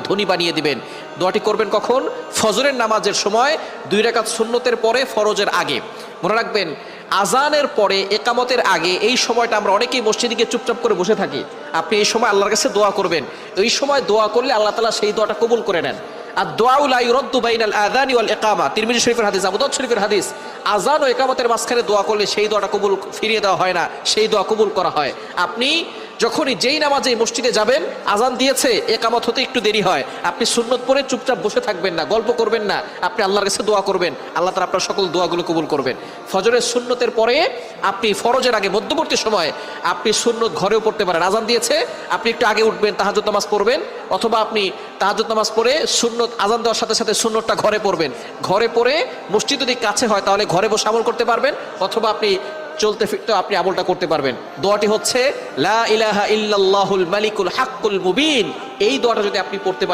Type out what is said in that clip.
ধনী বানিয়ে দিবেন। দোয়াটি করবেন কখন? ফজরের নামাজের সময় 2 রাকাত সুন্নতের পরে, ফরজের আগে। মনে রাখবেন, আজানের পরে, একামতের আগে এই সময়টা আমরা অনেকেই মসজিদে গিয়ে চুপচাপ করে বসে থাকি। আপনি এই সময় আল্লাহর কাছে দোয়া করবেন। এই সময় দোয়া করলে আল্লাহ তাআলা সেই দোয়াটা কবুল করে নেন। আর দোয়া লা ইউরাদ্দু বাইনাল আযানি ওয়াল ইকামা, তিরমিজি শরীফের হাদিস, আবু দাউদ শরীফের হাদিস। আজান ও ইকামতের মাঝখানে দোয়া করলে সেই দোয়াটা কবুল ফিরিয়ে দেওয়া হয় না, সেই দোয়া কবুল করা হয়। আপনি যখনই যেই নামাজে মসজিদে যাবেন, আজান দিয়েছে, একামত হতে একটু দেরি হয়, আপনি সুন্নত পড়ে চুপচাপ বসে থাকবেন না, গল্প করবেন না, আপনি আল্লাহর কাছে দোয়া করবেন। আল্লাহ তাআলা আপনার সকল দোয়াগুলো কবুল করবেন। ফজরের সুন্নতের পরে আপনি ফরজের আগে মধ্যবর্তী সময় আপনি সুন্নত ঘরেও পড়তে পারেন। আজান দিয়েছে, আপনি একটু আগে উঠবেন, তাহাজ্জুদ নামাজ পড়বেন, অথবা আপনি তাহাজ্জুদ নামাজ পড়ে সুন্নত আজান দেওয়ার সাথে সাথে সুন্নতটা ঘরে পড়বেন। ঘরে পড়ে মসজিদ যদি কাছে হয় তাহলে ঘরে বসে আমল করতে পারবেন, অথবা আপনি চলতে ফিরতে আপনি আমলটা করতে পারবেন। দোয়াটি হচ্ছে লা ইলাহা ইল্লাল্লাহুল মালিকুল হাক্কুল মুবিন। এই দোয়াটা যদি আপনি পড়তে পারেন